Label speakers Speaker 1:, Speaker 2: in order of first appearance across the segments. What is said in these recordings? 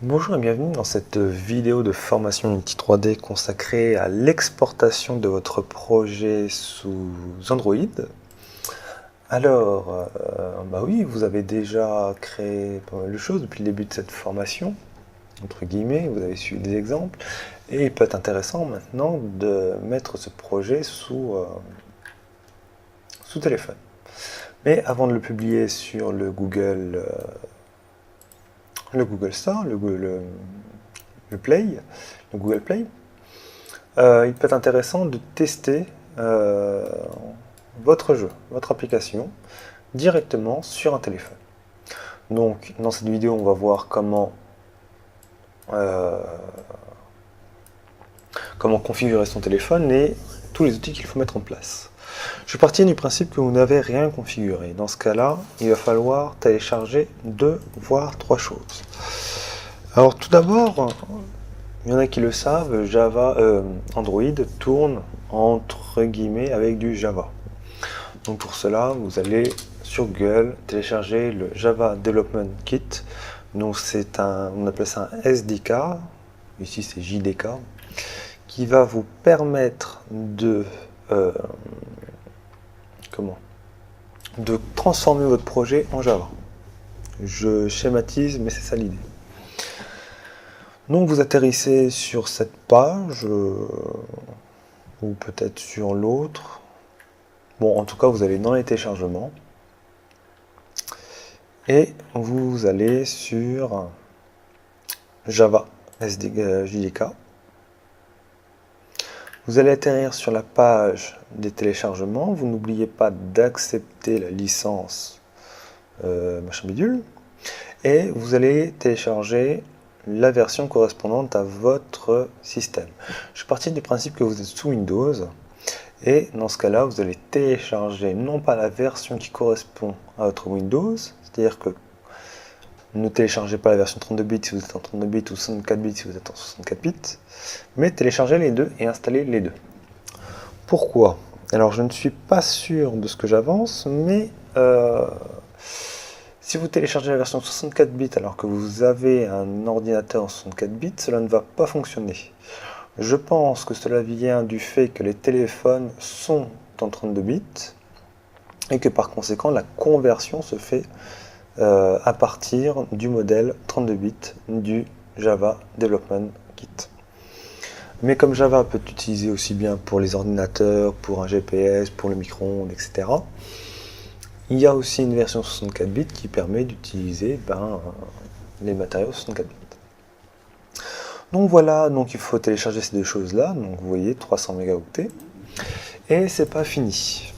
Speaker 1: Bonjour et bienvenue dans cette vidéo de formation Unity 3D consacrée à l'exportation de votre projet sous Android. Alors, bah oui, vous avez déjà créé pas mal de choses depuis le début de cette formation, entre guillemets, vous avez suivi des exemples, et il peut être intéressant maintenant de mettre ce projet sous téléphone. Mais avant de le publier sur le Google Store, le Google Play, il peut être intéressant de tester votre jeu, votre application, directement sur un téléphone. Donc, dans cette vidéo, on va voir comment configurer son téléphone et tous les outils qu'il faut mettre en place. Je suis parti du principe que vous n'avez rien configuré. Dans ce cas-là, il va falloir télécharger 2 voire 3 choses. Alors tout d'abord, il y en a qui le savent, Android tourne entre guillemets avec du Java. Donc pour cela, vous allez sur Google télécharger le Java Development Kit. Donc on appelle ça un SDK, ici c'est JDK, qui va vous permettre de transformer votre projet en Java. Je schématise, mais c'est ça l'idée. Donc vous atterrissez sur cette page, ou peut-être sur l'autre. Bon, en tout cas, vous allez dans les téléchargements. Et vous allez sur Java JDK. Vous allez atterrir sur la page des téléchargements. Vous n'oubliez pas d'accepter la licence machin bidule. Et vous allez télécharger la version correspondante à votre système. Je suis parti du principe que vous êtes sous Windows. Et dans ce cas-là, vous allez télécharger non pas la version qui correspond à votre Windows, c'est-à-dire que ne téléchargez pas la version 32 bits si vous êtes en 32 bits ou 64 bits si vous êtes en 64 bits, mais téléchargez les deux et installez les deux. Pourquoi? Alors je ne suis pas sûr de ce que j'avance, mais si vous téléchargez la version 64 bits alors que vous avez un ordinateur en 64 bits, cela ne va pas fonctionner. Je pense que cela vient du fait que les téléphones sont en 32 bits et que par conséquent la conversion se fait à partir du modèle 32 bits du Java Development Kit. Mais comme Java peut être utilisé aussi bien pour les ordinateurs, pour un GPS, pour le micro-ondes, etc., il y a aussi une version 64 bits qui permet d'utiliser les matériaux 64 bits. Donc voilà, donc il faut télécharger ces deux choses-là. Donc vous voyez, 300 mégaoctets. Et c'est pas fini.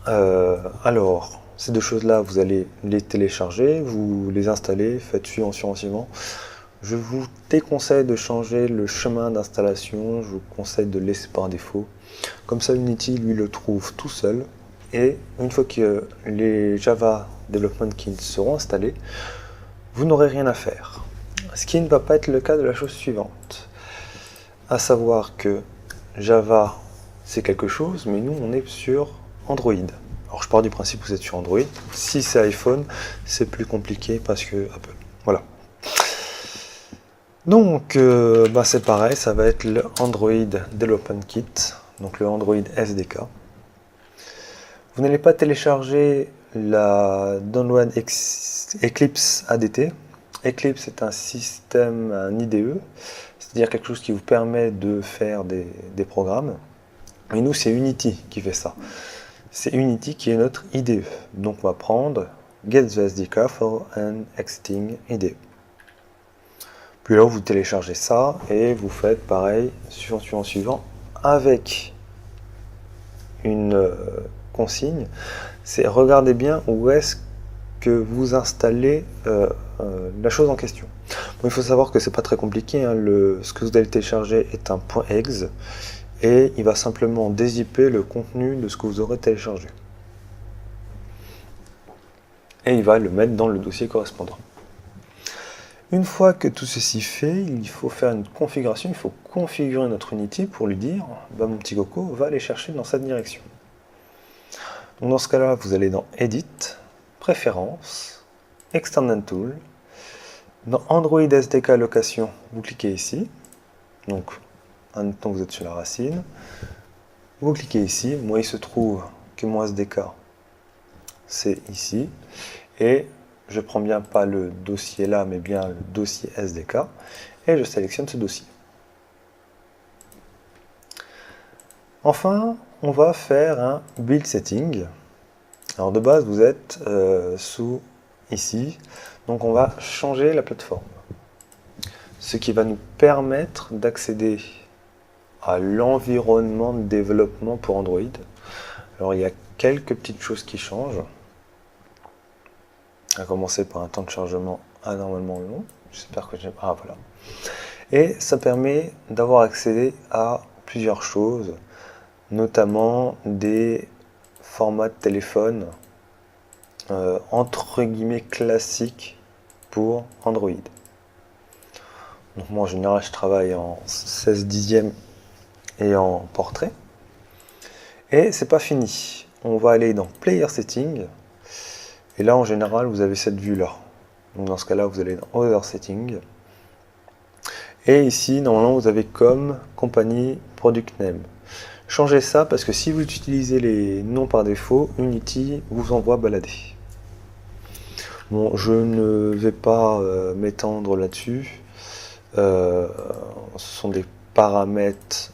Speaker 1: Alors, ces deux choses-là, vous allez les télécharger, vous les installez, faites suivant. Je vous déconseille de changer le chemin d'installation, je vous conseille de laisser par défaut. Comme ça, Unity, lui, le trouve tout seul. Et une fois que les Java Development Kits seront installés, vous n'aurez rien à faire. Ce qui ne va pas être le cas de la chose suivante, à savoir que Java c'est quelque chose, mais nous on est sur Android. Alors je pars du principe que vous êtes sur Android. Si c'est iPhone, c'est plus compliqué parce que Apple. Voilà. Donc c'est pareil, ça va être le Android Development Kit, donc le Android SDK. Vous n'allez pas télécharger la Download Eclipse ADT. Eclipse est un système, un IDE, c'est-à-dire quelque chose qui vous permet de faire des programmes. Et nous, c'est Unity qui fait ça. C'est Unity qui est notre IDE. Donc on va prendre Get the SDK for an existing IDE. Puis là, vous téléchargez ça et vous faites pareil, suivant, avec une consigne. C'est regardez bien où est-ce que vous installez la chose en question. Bon, il faut savoir que c'est pas très compliqué, hein. Ce que vous allez télécharger est un .exe et il va simplement dézipper le contenu de ce que vous aurez téléchargé. Et il va le mettre dans le dossier correspondant. Une fois que tout ceci fait, il faut faire une configuration, il faut configurer notre Unity pour lui dire mon petit coco va aller chercher dans cette direction. Donc dans ce cas-là, vous allez dans Edit, Préférences, External Tool, Dans Android SDK location, vous cliquez ici. Donc, admettons que vous êtes sur la racine. Vous cliquez ici. Moi, il se trouve que mon SDK, c'est ici. Et je prends bien pas le dossier là, mais bien le dossier SDK. Et je sélectionne ce dossier. Enfin, on va faire un build setting. Alors de base, vous êtes sous ici. Donc on va changer la plateforme. Ce qui va nous permettre d'accéder à l'environnement de développement pour Android. Alors il y a quelques petites choses qui changent. À commencer par un temps de chargement anormalement long. J'espère que j'ai... Ah voilà. Et ça permet d'avoir accès à plusieurs choses, notamment des formats de téléphone entre guillemets classiques pour Android. Donc moi en général je travaille en 16 dixièmes et en portrait. Et c'est pas fini. On va aller dans Player Setting. Et là en général vous avez cette vue là. Donc dans ce cas là vous allez dans Other Setting. Et ici normalement vous avez comme compagnie Product Name. Changez ça parce que si vous utilisez les noms par défaut, Unity vous envoie balader. Bon, je ne vais pas m'étendre là-dessus. Ce sont des paramètres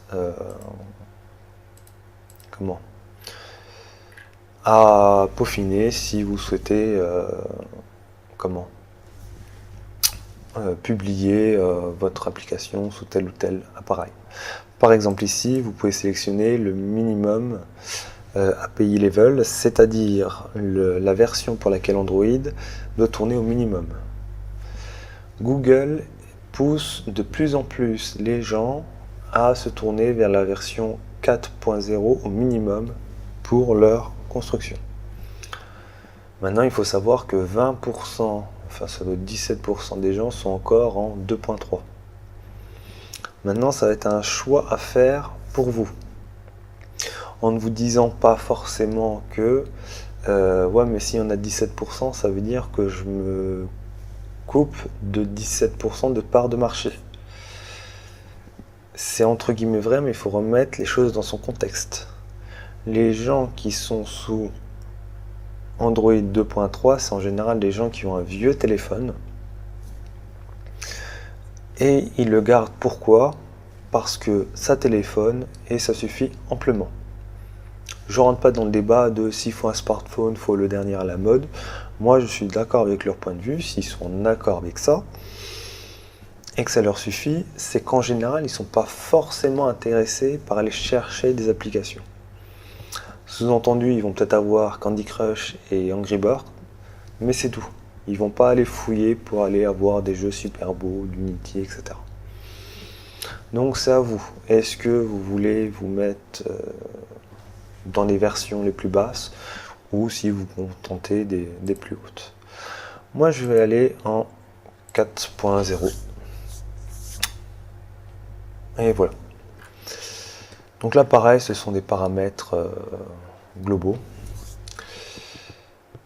Speaker 1: à peaufiner si vous souhaitez publier votre application sous tel ou tel appareil. Par exemple ici, vous pouvez sélectionner le minimum API level, c'est-à-dire la version pour laquelle Android doit tourner au minimum. Google pousse de plus en plus les gens à se tourner vers la version 4.0 au minimum pour leur construction. Maintenant, il faut savoir que 20%, enfin ça doit être 17% des gens sont encore en 2.3. Maintenant, ça va être un choix à faire pour vous. En ne vous disant pas forcément que ouais, mais si on a 17%, ça veut dire que je me coupe de 17% de part de marché. C'est entre guillemets vrai, mais il faut remettre les choses dans son contexte. Les gens qui sont sous Android 2.3, c'est en général des gens qui ont un vieux téléphone. Et ils le gardent pourquoi? Parce que ça téléphone et ça suffit amplement. Je rentre pas dans le débat de s'il faut un smartphone, il faut le dernier à la mode. Moi, je suis d'accord avec leur point de vue. S'ils sont d'accord avec ça et que ça leur suffit, c'est qu'en général, ils ne sont pas forcément intéressés par aller chercher des applications. Sous-entendu, ils vont peut-être avoir Candy Crush et Angry Birds, mais c'est tout. Ils vont pas aller fouiller pour aller avoir des jeux super beaux, d'Unity, etc. Donc c'est à vous. Est-ce que vous voulez vous mettre dans les versions les plus basses ou si vous vous contentez des plus hautes? Moi je vais aller en 4.0. Et voilà. Donc là pareil, ce sont des paramètres globaux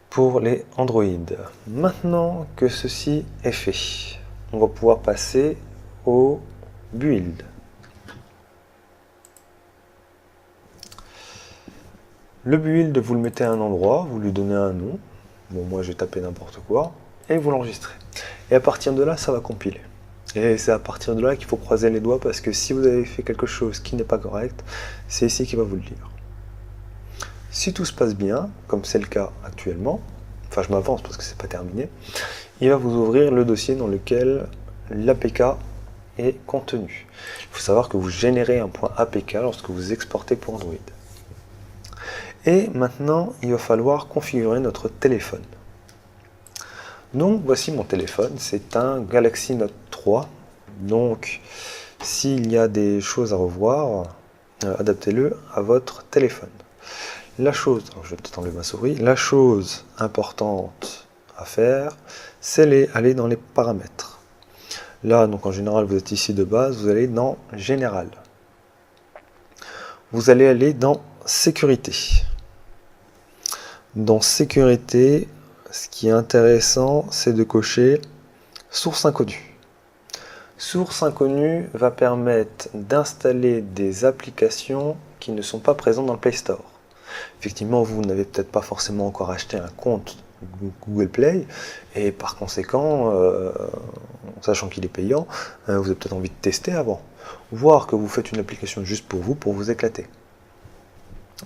Speaker 1: pour les Android. Maintenant que ceci est fait, on va pouvoir passer au build. Le build, vous le mettez à un endroit, vous lui donnez un nom. Bon, moi j'ai tapé n'importe quoi, et vous l'enregistrez. Et à partir de là, ça va compiler. Et c'est à partir de là qu'il faut croiser les doigts, parce que si vous avez fait quelque chose qui n'est pas correct, c'est ici qu'il va vous le dire. Si tout se passe bien, comme c'est le cas actuellement, enfin je m'avance parce que c'est pas terminé, il va vous ouvrir le dossier dans lequel l'APK est contenu. Il faut savoir que vous générez un point APK lorsque vous exportez pour Android. Et maintenant, il va falloir configurer notre téléphone. Donc voici mon téléphone, c'est un Galaxy Note 3. Donc s'il y a des choses à revoir, adaptez-le à votre téléphone. La chose, je vais peut-être enlever ma souris, la chose importante à faire, c'est aller dans les paramètres. Là, donc en général, vous êtes ici de base, vous allez dans Général. Vous allez aller dans Sécurité. Dans Sécurité, ce qui est intéressant, c'est de cocher Source inconnue. Source inconnue va permettre d'installer des applications qui ne sont pas présentes dans le Play Store. Effectivement, vous n'avez peut-être pas forcément encore acheté un compte Google Play, et par conséquent, sachant qu'il est payant, vous avez peut-être envie de tester avant. Voir que vous faites une application juste pour vous éclater.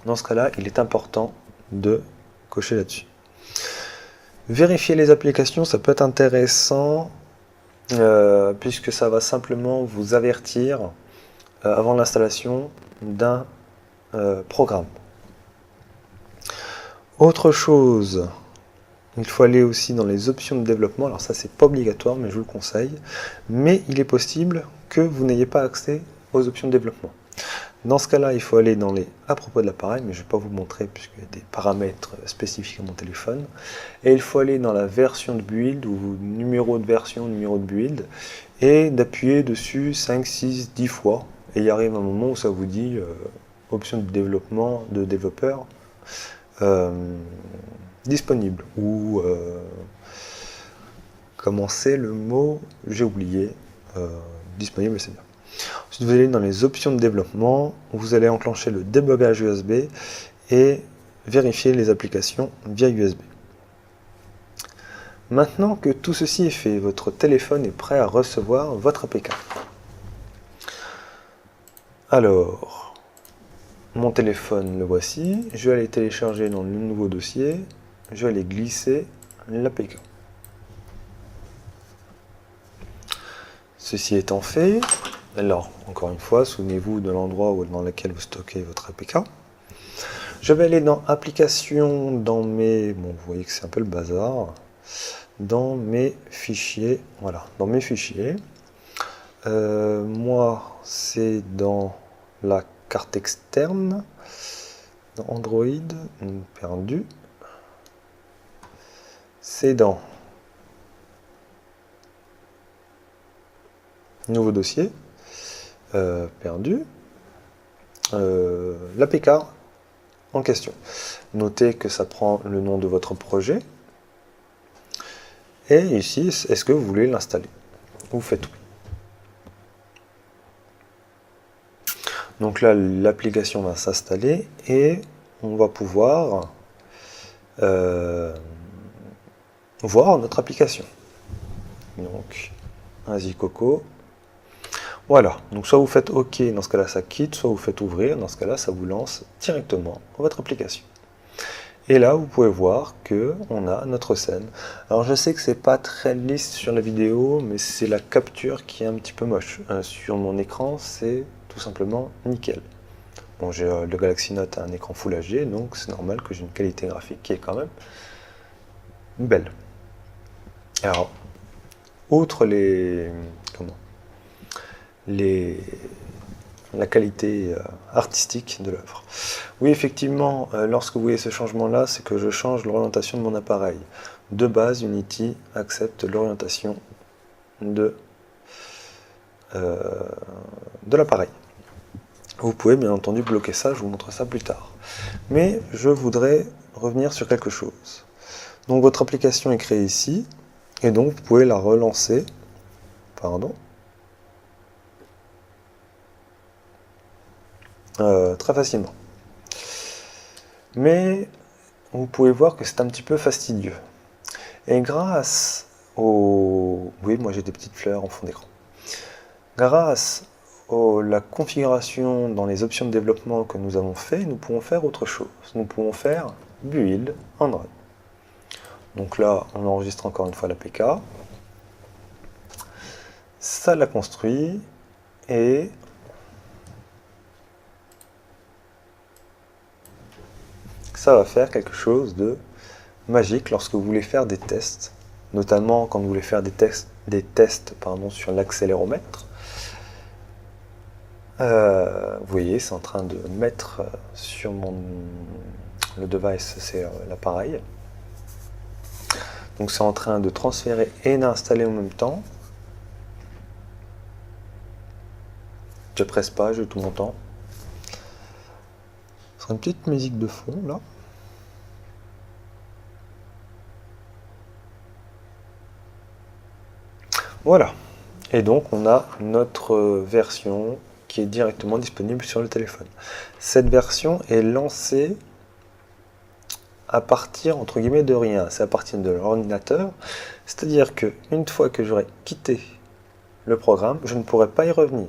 Speaker 1: Dans ce cas-là, il est important de cocher là-dessus. Vérifier les applications, ça peut être intéressant, puisque ça va simplement vous avertir avant l'installation d'un programme. Autre chose, il faut aller aussi dans les options de développement. Alors ça, c'est pas obligatoire, mais je vous le conseille. Mais il est possible que vous n'ayez pas accès aux options de développement. Dans ce cas-là, il faut aller dans les à propos de l'appareil, mais je ne vais pas vous montrer puisqu'il y a des paramètres spécifiques à mon téléphone. Et il faut aller dans la version de build ou numéro de version, numéro de build, et d'appuyer dessus 5, 6, 10 fois. Et il arrive un moment où ça vous dit option de développement de développeur disponible. Ou comment c'est le mot, j'ai oublié, disponible, c'est bien. Ensuite, vous allez dans les options de développement, vous allez enclencher le débogage USB et vérifier les applications via USB. Maintenant que tout ceci est fait, votre téléphone est prêt à recevoir votre APK. Alors, mon téléphone, le voici. Je vais aller télécharger dans le nouveau dossier. Je vais aller glisser l'APK. Ceci étant fait, alors, encore une fois, souvenez-vous de l'endroit dans lequel vous stockez votre APK. Je vais aller dans Applications, dans mes... Bon, vous voyez que c'est un peu le bazar. Dans mes fichiers, voilà, dans mes fichiers. Moi, c'est dans la carte externe, dans Android, perdu. C'est dans Nouveau dossier. Perdu, l'APK en question. Notez que ça prend le nom de votre projet. Et ici, est-ce que vous voulez l'installer? Vous faites oui. Donc là, l'application va s'installer et on va pouvoir voir notre application. Donc, vas-y Coco. Voilà, donc soit vous faites OK, dans ce cas-là ça quitte, soit vous faites ouvrir, dans ce cas-là ça vous lance directement votre application. Et là vous pouvez voir que on a notre scène. Alors je sais que c'est pas très lisse sur la vidéo, mais c'est la capture qui est un petit peu moche. Sur mon écran c'est tout simplement nickel. Bon, j'ai le Galaxy Note à un écran Full HD, donc c'est normal que j'ai une qualité graphique qui est quand même belle. Alors, outre la qualité artistique de l'œuvre. Oui, effectivement, lorsque vous voyez ce changement-là, c'est que je change l'orientation de mon appareil. De base, Unity accepte l'orientation de l'appareil. Vous pouvez bien entendu bloquer ça, je vous montre ça plus tard. Mais je voudrais revenir sur quelque chose. Donc votre application est créée ici, et donc vous pouvez la relancer. Pardon. Très facilement. Mais vous pouvez voir que c'est un petit peu fastidieux. Et grâce au... Oui, moi j'ai des petites fleurs en fond d'écran. Grâce à la configuration dans les options de développement que nous avons fait, nous pouvons faire autre chose. Nous pouvons faire Build Android. Donc là, on enregistre encore une fois l'APK. Ça l'a construit et ça va faire quelque chose de magique lorsque vous voulez faire des tests, notamment quand vous voulez faire des tests sur l'accéléromètre. Vous voyez, c'est en train de mettre sur le device, c'est l'appareil. Donc c'est en train de transférer et d'installer en même temps. Je presse pas, j'ai tout mon temps. Ce sera une petite musique de fond là. Voilà. Et donc on a notre version qui est directement disponible sur le téléphone. Cette version est lancée à partir, entre guillemets, de rien. C'est à partir de l'ordinateur. C'est-à-dire qu'une fois que j'aurai quitté le programme, je ne pourrai pas y revenir.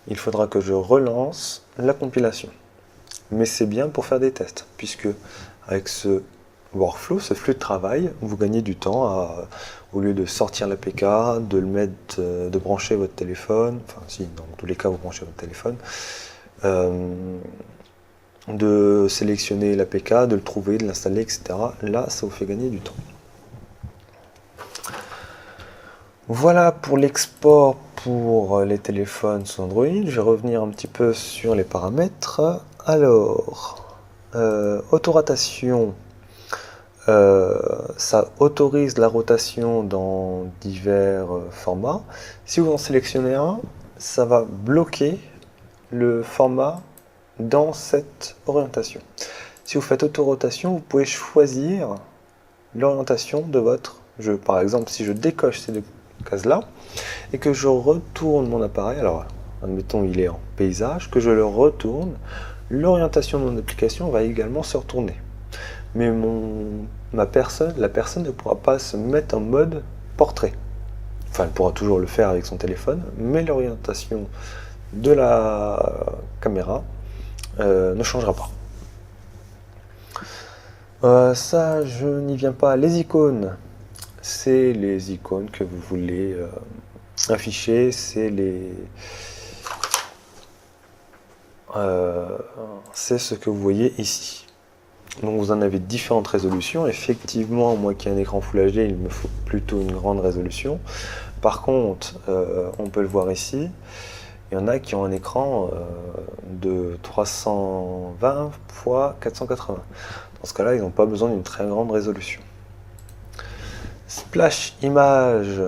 Speaker 1: Il faudra que je relance la compilation. Mais c'est bien pour faire des tests, puisque avec ce workflow, ce flux de travail, vous gagnez du temps au lieu de sortir l'APK, de le mettre, de brancher votre téléphone, enfin si, dans tous les cas vous branchez votre téléphone, de sélectionner l'APK, de le trouver, de l'installer, etc. Là, ça vous fait gagner du temps. Voilà pour l'export pour les téléphones sous Android. Je vais revenir un petit peu sur les paramètres. Alors, autorotation. Ça autorise la rotation dans divers formats. Si vous en sélectionnez un, ça va bloquer le format dans cette orientation. Si vous faites autorotation, vous pouvez choisir l'orientation de votre jeu. Par exemple, si je décoche ces deux cases-là et que je retourne mon appareil, alors admettons il est en paysage, que je le retourne, l'orientation de mon application va également se retourner. Mais la personne ne pourra pas se mettre en mode portrait. Enfin, elle pourra toujours le faire avec son téléphone, mais l'orientation de la caméra ne changera pas. Ça, je n'y viens pas. Les icônes, c'est les icônes que vous voulez afficher, c'est ce que vous voyez ici. Donc vous en avez différentes résolutions. Effectivement, moi qui ai un écran Full HD, il me faut plutôt une grande résolution. Par contre, on peut le voir ici, il y en a qui ont un écran de 320 x 480. Dans ce cas-là, ils n'ont pas besoin d'une très grande résolution. Splash image,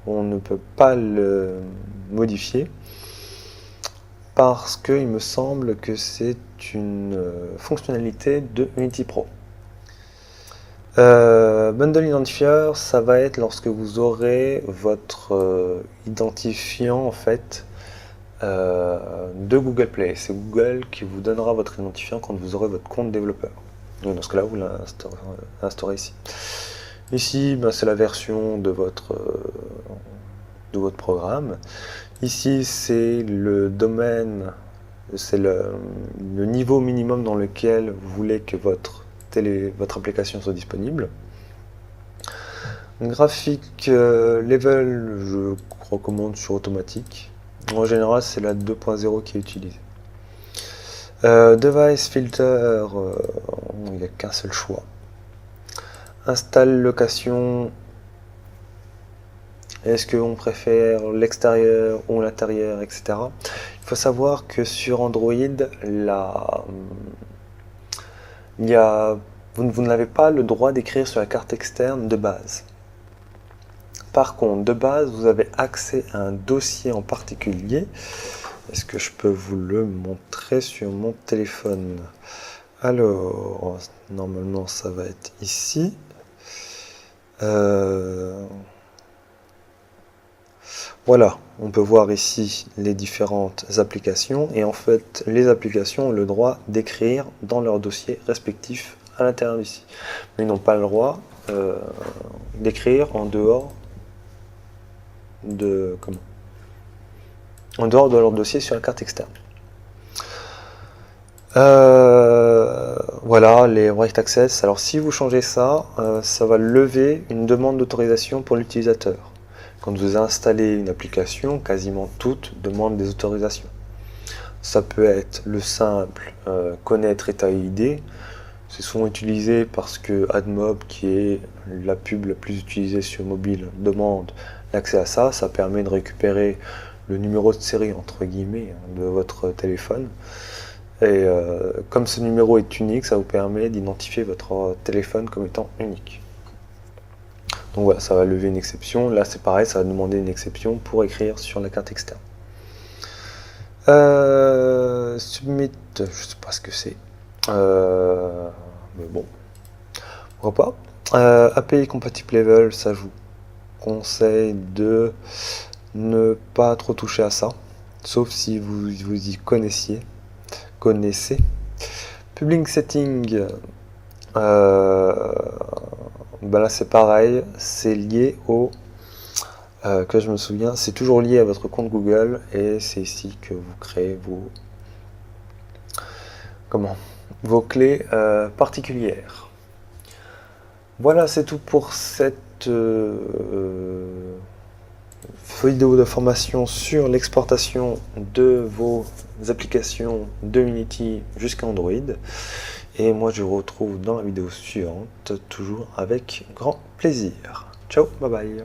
Speaker 1: on ne peut pas le modifier parce qu'il me semble que c'est une fonctionnalité de Unity Pro. Bundle Identifier, ça va être lorsque vous aurez votre identifiant en fait de Google Play. C'est Google qui vous donnera votre identifiant quand vous aurez votre compte développeur. Donc dans ce cas-là, vous l'instaurez ici. Ici, ben, c'est la version de votre programme. Ici, c'est le domaine, c'est le niveau minimum dans lequel vous voulez que votre application soit disponible. Graphique level, je recommande sur automatique. En général, c'est la 2.0 qui est utilisée. Device filter, il n'y a qu'un seul choix. Install location. Est-ce qu'on préfère l'extérieur ou l'intérieur, etc. Il faut savoir que sur Android, vous n'avez pas le droit d'écrire sur la carte externe de base. Par contre, de base, vous avez accès à un dossier en particulier. Est-ce que je peux vous le montrer sur mon téléphone? Alors, normalement, ça va être ici. Voilà, on peut voir ici les différentes applications et en fait les applications ont le droit d'écrire dans leur dossier respectif à l'intérieur d'ici. Mais ils n'ont pas le droit d'écrire en dehors de leur dossier sur la carte externe. Voilà les Write Access. Alors si vous changez ça, ça va lever une demande d'autorisation pour l'utilisateur. Quand vous installez une application, quasiment toutes demandent des autorisations. Ça peut être le simple connaître état ID. C'est souvent utilisé parce que AdMob, qui est la pub la plus utilisée sur mobile, demande l'accès à ça. Ça permet de récupérer le numéro de série entre guillemets de votre téléphone. Et comme ce numéro est unique, ça vous permet d'identifier votre téléphone comme étant unique. Donc voilà, ça va lever une exception. Là c'est pareil, ça va demander une exception pour écrire sur la carte externe. Submit, je sais pas ce que c'est. Mais bon, pourquoi pas. API Compatible Level, ça joue conseille de ne pas trop toucher à ça, sauf si vous y connaissez. Public setting, là c'est pareil, c'est lié au que je me souviens, c'est toujours lié à votre compte Google et c'est ici que vous créez vos clés particulières. Voilà, c'est tout pour cette vidéo de formation sur l'exportation de vos applications de Unity jusqu'à Android. Et moi je vous retrouve dans la vidéo suivante, toujours avec grand plaisir. Ciao, bye bye.